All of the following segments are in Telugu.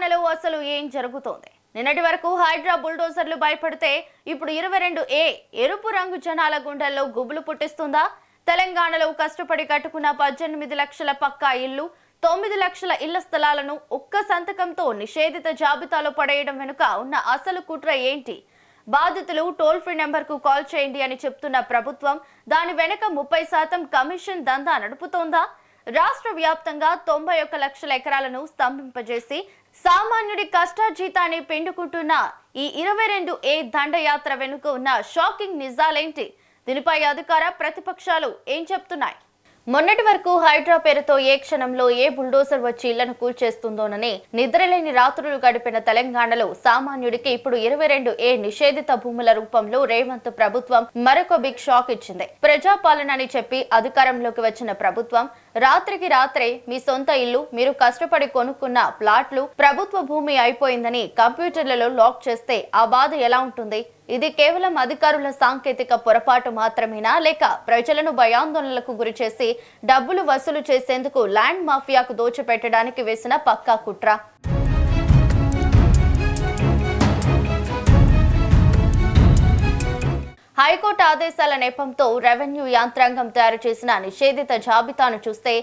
తెలంగాణలో అసలు ఏం జరుగుతోంది? నిన్నటి వరకు హైడ్రా బుల్డోజర్లు భయపడితే ఇప్పుడు 22A ఎరుపు రంగు జనాల గుండెల్లో గుబులు పుట్టిస్తుందా? తెలంగాణలో కష్టపడి కట్టుకున్న 18 లక్షల పక్కా ఇల్లు, 9 లక్షల ఇళ్ల స్థలాలను ఒక్క సంతకంతో నిషేధిత జాబితాలో పడేయడం వెనుక ఉన్న అసలు కుట్ర ఏంటి? బాధితులు టోల్ ఫ్రీ నెంబర్కు కాల్ చేయండి అని చెప్తున్న ప్రభుత్వం దాని వెనుక 30% కమిషన్ దందా నడుపుతోందా? రాష్ట్ర వ్యాప్తంగా 91 లక్షల ఎకరాలను స్తంభింపజేసి సామాన్యుడి కష్టార్జితాన్ని పిండుకుంటున్న ఈ 22A దండయాత్ర వెనుక ఉన్న షాకింగ్ నిజాలేంటి? దీనిపై అధికార ప్రతిపక్షాలు ఏం చెప్తున్నాయి? మొన్నటి వరకు హైడ్రా పేరుతో ఏ క్షణంలో ఏ బుల్డోజర్ వచ్చి ఇళ్లను కూల్చేస్తుందోనని నిద్రలేని రాత్రులు గడిపిన తెలంగాణలో సామాన్యుడికి ఇప్పుడు 22A నిషేధిత భూముల రూపంలో రేవంత్ ప్రభుత్వం మరొక బిగ్ షాక్ ఇచ్చింది. ప్రజాపాలన అని చెప్పి అధికారంలోకి వచ్చిన ప్రభుత్వం రాత్రికి రాత్రే మీ సొంత ఇల్లు, మీరు కష్టపడి కొనుక్కున్న ప్లాట్లు ప్రభుత్వ భూమి అయిపోయిందని కంప్యూటర్లలో లాక్ చేస్తే ఆ బాధ ఎలా ఉంటుంది? ఇది కేవలం అధికారుల సాంకేతిక పొరపాటు మాత్రమేనా, లేక ప్రజలను భయాందోళనలకు గురిచేసి డబ్బులు వసూలు చేసేందుకు ల్యాండ్ మాఫియాకు దోచిపెట్టడానికి వేసిన పక్కా కుట్ర? హైకోర్టు ఆదేశాల నేపంతో రెవెన్యూ యంత్రాంగం తయారు చేసిన నిషేధిత జాబితాను చూస్తే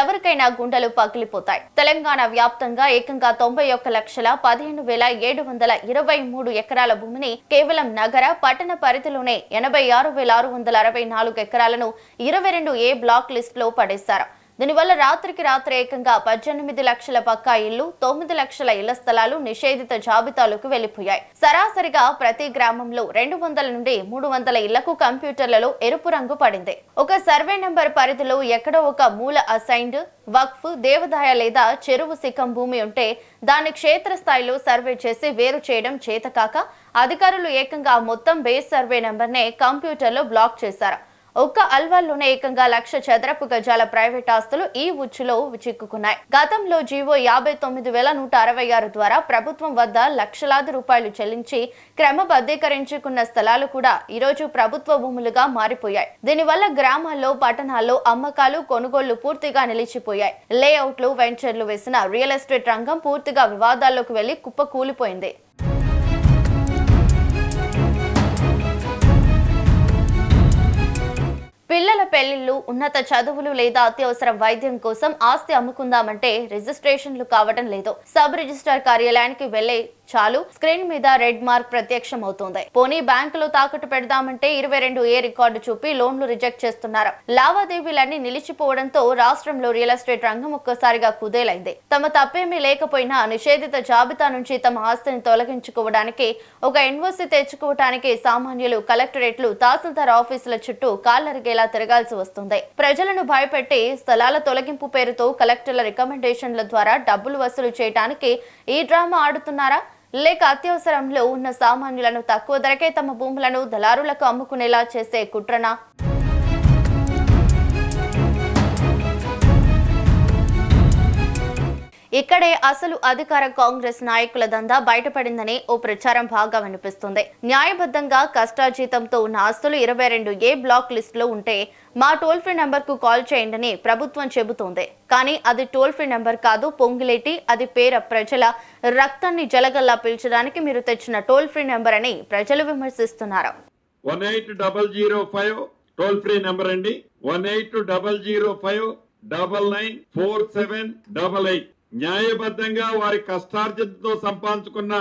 ఎవరికైనా గుండెలు పగిలిపోతాయి. తెలంగాణ వ్యాప్తంగా ఏకంగా 91,15,723 ఎకరాల భూమిని కేవలం నగర, పట్టణ పరిధిలోనే 86,664 ఎకరాలను 22A బ్లాక్ లిస్ట్ లో పడేశారు. దీనివల్ల రాత్రికి రాత్రి ఏకంగా 18 లక్షల పక్కా ఇళ్లు, 9 లక్షల ఇళ్ల స్థలాలు నిషేధిత జాబితాలోకి వెళ్లిపోయాయి. సరాసరిగా ప్రతి గ్రామంలో 200 నుండి 300 ఇళ్లకు కంప్యూటర్లలో ఎరుపు రంగు పడింది. ఒక సర్వే నెంబర్ పరిధిలో ఎక్కడో ఒక మూల అసైన్డ్, వక్ఫ్, దేవాదాయ లేదా చెరువు సిక్కం భూమి ఉంటే దాన్ని క్షేత్రస్థాయిలో సర్వే చేసి వేరు చేయడం చేతకాక అధికారులు ఏకంగా మొత్తం బేస్ సర్వే నెంబర్నే కంప్యూటర్లో బ్లాక్ చేశారు. ఒక్క అల్వాల్లోనే ఏకంగా 1,00,000 చదరపు గజాల ప్రైవేట్ ఆస్తులు ఈ ఉచ్చులో చిక్కుకున్నాయి. గతంలో జీవో 59,166 ద్వారా ప్రభుత్వం వద్ద లక్షలాది రూపాయలు చెల్లించి క్రమబద్ధీకరించుకున్న స్థలాలు కూడా ఈరోజు ప్రభుత్వ భూములుగా మారిపోయాయి. దీనివల్ల గ్రామాల్లో, పట్టణాల్లో అమ్మకాలు, కొనుగోళ్లు పూర్తిగా నిలిచిపోయాయి. లేఅవుట్లు, వెంచర్లు వేసిన రియల్ ఎస్టేట్ రంగం పూర్తిగా వివాదాల్లోకి వెళ్లి కుప్పకూలిపోయింది. పిల్లల పెళ్లిళ్లు, ఉన్నత చదువులు లేదా అత్యవసర వైద్యం కోసం ఆస్తి అమ్ముకుందామంటే రిజిస్ట్రేషన్లు కావడం లేదు. సబ్ రిజిస్ట్రార్ కార్యాలయానికి వెళ్లే చాలు స్క్రీన్ మీద రెడ్ మార్క్ ప్రత్యక్షం అవుతోంది. పోనీ బ్యాంకులో తాకట్టు పెడదామంటే 22A రికార్డు చూపి లోన్లు రిజెక్ట్ చేస్తున్నారు. లావాదేవీలన్నీ నిలిచిపోవడంతో రాష్ట్రంలో రియల్ ఎస్టేట్ రంగం ఒక్కసారిగా కుదేలైంది. తమ తప్పేమీ లేకపోయినా నిషేధిత జాబితా నుంచి తమ ఆస్తిని తొలగించుకోవడానికి, ఒక ఎన్ఓసి తెచ్చుకోవడానికి సామాన్యులు కలెక్టరేట్లు, తహసీల్దార్ ఆఫీసుల చుట్టూ కాళ్లరిగేలా తిరగాల్సి వస్తుంది. ప్రజలను భయపెట్టి స్థలాల తొలగింపు పేరుతో కలెక్టర్ల రికమెండేషన్ల ద్వారా డబ్బులు వసూలు చేయడానికి ఈ డ్రామా ఆడుతున్నారా, లేక అత్యవసరంలో ఉన్న సామాన్యులను తక్కువ ధరకే తమ భూములను దళారులకు అమ్ముకునేలా చేసే కుట్రనా? ఇక్కడే అసలు అధికార కాంగ్రెస్ నాయకుల దందా బయటపడిందని ఓ ప్రచారం బాగా వినిపిస్తుంది. న్యాయబద్ధంగా కష్టార్జితంతో ఉన్న ఆస్తులు 22A బ్లాక్ లిస్ట్ లో ఉంటే మా టోల్ ఫ్రీ నెంబర్ కు కాల్ చేయండి ప్రభుత్వం చెబుతోంది. కానీ అది టోల్ ఫ్రీ నెంబర్ కాదు, పొంగిలేటి. అది పేర ప్రజల రక్తాన్ని జలగల్లా పీల్చడానికి మీరు తెచ్చిన టోల్ ఫ్రీ నెంబర్ అని ప్రజలు విమర్శిస్తున్నారు. 18005 టోల్ ఫ్రీ నెంబర్ అండి. 18005994788. న్యాయబద్ధంగా వారి కష్టార్జితంతో సంపాదించుకున్న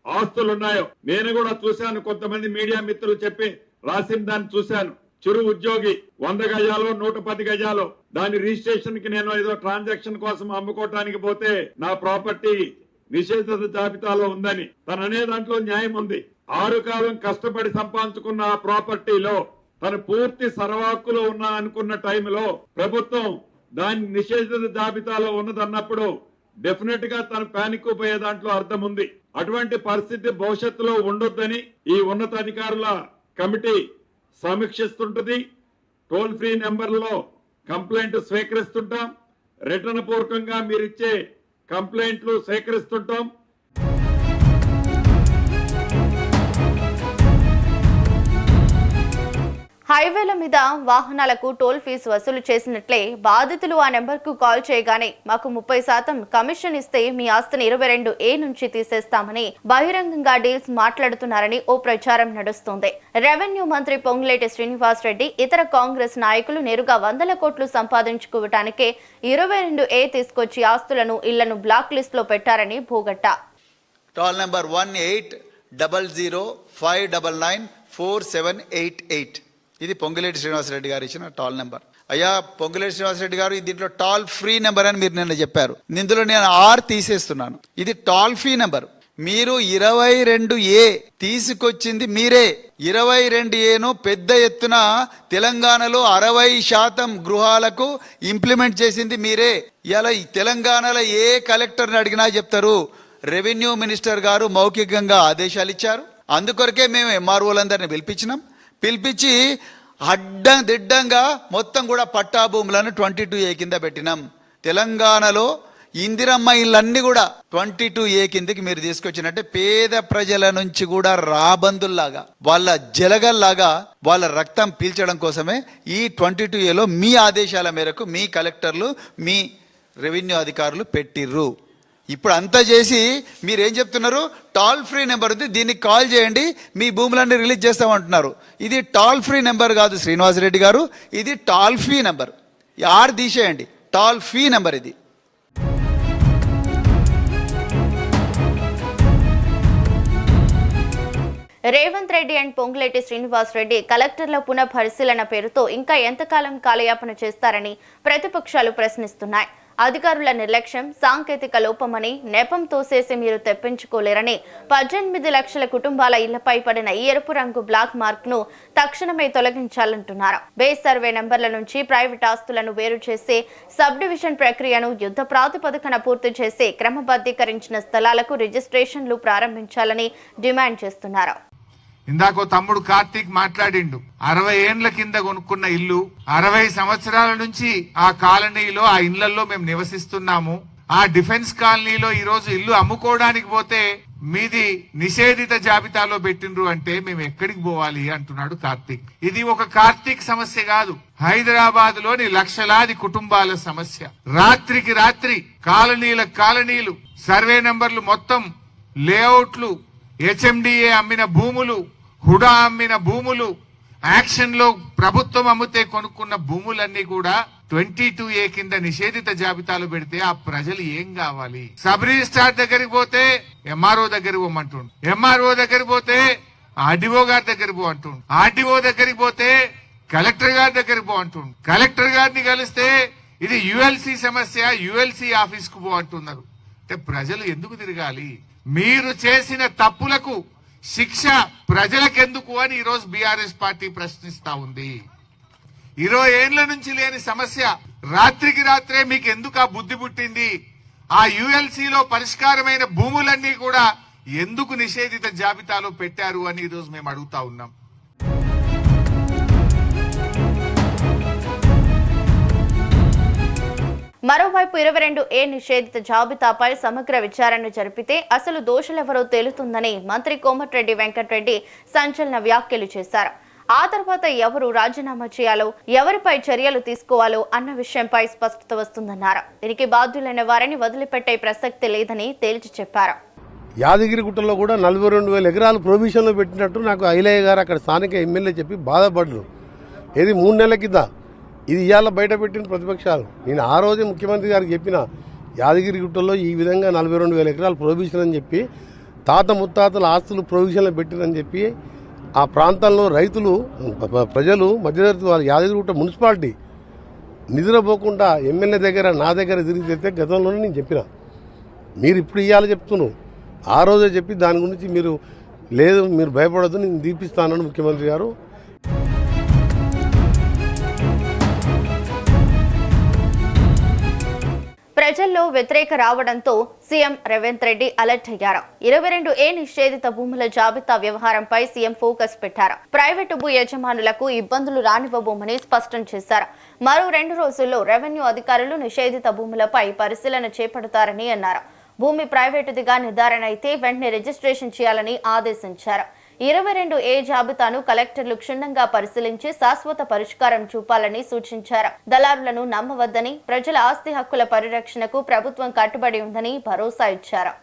ఆస్తులున్నాయో నేను కూడా చూశాను. కొంతమంది మీడియా మిత్రులు చెప్పి రాసిన దాన్ని చూశాను. చిరు ఉద్యోగి 100 గజాలు, 110 గజాలు దాని రిజిస్ట్రేషన్ కి నేను ఏదో ట్రాన్సాక్షన్ కోసం అమ్ముకోవటానికి పోతే నా ప్రాపర్టీ నిషేధిత జాబితాలో ఉందని తను అనే దాంట్లో న్యాయం ఉంది. 6 కాలం కష్టపడి సంపాదించుకున్న ఆ ప్రాపర్టీలో తను పూర్తి సర్వాక్కులో ఉన్నా అనుకున్న టైంలో ప్రభుత్వం దాని నిషేధిత జాబితాలో ఉన్నదన్నప్పుడు డెఫినెట్ గా తను పానిక్ పోయే దాంట్లో అర్థం ఉంది. అటువంటి పరిస్థితి భవిష్యత్తులో ఉండొద్దని ఈ ఉన్నతాధికారుల కమిటీ సమీక్షిస్తుంటది. టోల్ ఫ్రీ నెంబర్లో కంప్లైంట్ స్వీకరిస్తుంటాం. రిటర్న్ పూర్వకంగా మీరిచ్చే కంప్లైంట్లు స్వీకరిస్తుంటాం. హైవేల మీద వాహనాలకు టోల్ ఫీజు వసూలు చేసినట్లే బాధితులు ఆ నెంబర్కు కాల్ చేయగానే మాకు 30% కమిషన్ ఇస్తే మీ ఆస్తిని 22A నుంచి తీసేస్తామని బహిరంగంగా డీల్స్ మాట్లాడుతున్నారని ఓ ప్రచారం నడుస్తోంది. రెవెన్యూ మంత్రి పొంగులేటి శ్రీనివాస్ రెడ్డి ఇతర కాంగ్రెస్ నాయకులు నేరుగా 100 కోట్లు సంపాదించుకోవటానికే 22A తీసుకొచ్చి ఆస్తులను ఇళ్లను బ్లాక్ లిస్ట్ లో పెట్టారని భూగట్ట. టాల్ నెంబర్ 1800599478 ఇది పొంగులేటి శ్రీనివాసరెడ్డి గారు ఇచ్చిన టాల్ నెంబర్. అయ్యా పొంగులేటి శ్రీనివాసరెడ్డి గారు దీంట్లో టాల్ ఫ్రీ నెంబర్ అని మీరు నిన్న చెప్పారు. ఇందులో నేను R తీసేస్తున్నాను. ఇది టాల్ ఫ్రీ నెంబర్. మీరు 22A తీసుకొచ్చింది మీరే. 22Aను పెద్ద ఎత్తున తెలంగాణలో 60% గృహాలకు ఇంప్లిమెంట్ చేసింది మీరే. ఇలా తెలంగాణలో ఏ కలెక్టర్ని అడిగినా చెప్తారు రెవెన్యూ మినిస్టర్ గారు మౌఖికంగా ఆదేశాలు ఇచ్చారు. అందుకొరకే మేము MROలందరినీ పిలిపించి దిడ్డంగా మొత్తం కూడా పట్టా భూములను 22A కింద పెట్టినాం. తెలంగాణలో ఇందిరమ్మ ఇళ్ళన్నీ కూడా 22A కిందకి మీరు తీసుకొచ్చినట్టే పేద ప్రజల నుంచి కూడా రాబందుల్లాగా వాళ్ళ జలగల్లాగా వాళ్ళ రక్తం పీల్చడం కోసమే ఈ 22Aలో మీ ఆదేశాల మేరకు మీ కలెక్టర్లు మీ రెవెన్యూ అధికారులు పెట్టిర్రు. ఇప్పుడు అంతా చేసి మీరేం చెప్తున్నారు? టాల్ ఫ్రీ నెంబర్ ఉంది, దీనికి కాల్ చేయండి, మీ భూములన్నీ రిలీజ్ చేస్తామంటున్నారు. ఇది టాల్ ఫ్రీ నెంబర్ కాదు శ్రీనివాసరెడ్డి గారు, ఇది టాల్ ఫ్రీ నెంబర్. R తీసేయండి, టాల్ ఫ్రీ నెంబర్ ఇది. రేవంత్ రెడ్డి అండ్ పొంగులేటి శ్రీనివాస్ రెడ్డి కలెక్టర్ల పునః పరిశీలన పేరుతో ఇంకా ఎంతకాలం కాలయాపన చేస్తారని ప్రతిపక్షాలు ప్రశ్నిస్తున్నాయి. అధికారుల నిర్లక్ష్యం, సాంకేతిక లోపమని నెపం తోసేసి మీరు తెప్పించుకోలేరని 18 లక్షల కుటుంబాల ఇళ్లపై పడిన ఈ ఎరుపు రంగు బ్లాక్ మార్క్ ను తక్షణమే తొలగించాలంటున్నారు. బేస్ సర్వే నెంబర్ల నుంచి ప్రైవేట్ ఆస్తులను వేరు చేసే సబ్ డివిజన్ ప్రక్రియను యుద్ధ ప్రాతిపదికన పూర్తి చేసి క్రమబద్ధీకరించిన స్థలాలకు రిజిస్ట్రేషన్లు ప్రారంభించాలని డిమాండ్ చేస్తున్నారు. ఇందాకో తమ్ముడు కార్తీక్ మాట్లాడిండు. 60 ఏండ్ల కింద కొనుక్కున్న ఇల్లు, 60 సంవత్సరాల నుంచి ఆ కాలనీలో ఆ ఇళ్లలో మేము నివసిస్తున్నాము. ఆ డిఫెన్స్ కాలనీలో ఈ రోజు ఇల్లు అమ్ముకోవడానికి పోతే మీది నిషేధిత జాబితాలో పెట్టిండ్రు అంటే మేము ఎక్కడికి పోవాలి అంటున్నాడు కార్తీక్. ఇది ఒక కార్తీక్ సమస్య కాదు, హైదరాబాద్ లోని లక్షలాది కుటుంబాల సమస్య. రాత్రికి రాత్రి కాలనీలు సర్వే నంబర్లు మొత్తం లేఅవుట్లు, HMDA అమ్మిన భూములు, హుడా అమ్మిన భూములు, యాక్షన్ లో ప్రభుత్వం అమ్మితే కొనుక్కున్న భూములన్నీ కూడా 22A కింద నిషేధిత జాబితాలో పెడితే ఆ ప్రజలు ఏం కావాలి? సబ్ రిజిస్ట్రార్ దగ్గరికి పోతే MRO దగ్గరికి పోమంటుండు, MRO దగ్గరికి పోతే RDO గారి దగ్గరికి పో అంటుండు, RDO దగ్గరికి పోతే కలెక్టర్ గారి దగ్గరికి పో అంటుండు, కలెక్టర్ గారిని కలిస్తే ఇది ULC సమస్య, ULC ఆఫీస్ కు పో అంటున్నారు. అంటే ప్రజలు ఎందుకు తిరగాలి? మీరు చేసిన తప్పులకు శిక్ష ప్రజలకెందుకు అని ఈరోజు బీఆర్ఎస్ పార్టీ ప్రశ్నిస్తా ఉంది. 20 ఏండ్ల నుంచి లేని సమస్య రాత్రికి రాత్రే మీకు ఎందుకు ఆ బుద్ధి పుట్టింది? ఆ ULCలో పరిష్కారమైన భూములన్నీ కూడా ఎందుకు నిషేధిత జాబితాలో పెట్టారు అని ఈరోజు మేము అడుగుతా ఉన్నాం. మరోవైపు 22A నిషేధిత జాబితాపై సమగ్ర విచారణ జరిపితే అసలు దోషులెవరో తేలుతుందని మంత్రి కోమటిరెడ్డి వెంకటరెడ్డి సంచలన వ్యాఖ్యలు చేశారు. ఆ తర్వాత ఎవరు రాజీనామా చేయాలో, ఎవరిపై చర్యలు తీసుకోవాలో అన్న విషయంపై స్పష్టత వస్తుందన్నారు. దీనికి బాధ్యులైన వారిని వదిలిపెట్టే ప్రసక్తి లేదని తేల్చి చెప్పారు. యాదగిరిగుట్టలో కూడా 42,000 ఎకరాలు ప్రొవిజన్లో పెట్టినట్టు నాకు ఐలయ్య గారు అక్కడ స్థానిక ఎమ్మెల్యే చెప్పి బాధపడ్డారు. ఇది 3 నెలల కింద. ఇది ఇవాళ బయట పెట్టిన ప్రతిపక్షాలు. నేను ఆ రోజే ముఖ్యమంత్రి గారికి చెప్పిన, యాదగిరిగుట్టలో ఈ విధంగా 42,000 ఎకరాలు ప్రొవిజన్ అని చెప్పి, తాత ముత్తాతల ఆస్తులు ప్రొవిజన్లో పెట్టినని చెప్పి ఆ ప్రాంతంలో రైతులు, ప్రజలు, మధ్యతరగతి వాళ్ళు యాదగిరిగుట్ట మున్సిపాలిటీ నిద్రపోకుండా ఎమ్మెల్యే దగ్గర నా దగ్గర తిరిగి తెస్తే గతంలోనే నేను చెప్పిన. మీరు ఇప్పుడు ఇవ్వాలి చెప్తున్నాను, ఆ రోజే చెప్పి దాని గురించి మీరు లేదు, మీరు భయపడద్దు, నేను దీపిస్తానని ముఖ్యమంత్రి గారు. ప్రజల్లో వ్యతిరేక రావడంతో సీఎం రేవంత్ రెడ్డి అలర్ట్ అయ్యారు. 22A నిషేధిత భూముల జాబితా వ్యవహారంపై సీఎం ఫోకస్ పెట్టారు. ప్రైవేటు భూ యజమానులకు ఇబ్బందులు రానివ్వబోమని స్పష్టం చేశారు. మరో 2 రోజుల్లో రెవెన్యూ అధికారులు నిషేధిత భూములపై పరిశీలన చేపడతారని అన్నారు. భూమి ప్రైవేటుదిగా నిర్ధారణ అయితే వెంటనే రిజిస్ట్రేషన్ చేయాలని ఆదేశించారు. 22A జాబితాను కలెక్టర్లు క్షుణ్ణంగా పరిశీలించి శాశ్వత పరిష్కారం చూపాలని సూచించారు. దళారులను నమ్మవద్దని, ప్రజల ఆస్తి హక్కుల పరిరక్షణకు ప్రభుత్వం కట్టుబడి ఉందని భరోసా ఇచ్చారు.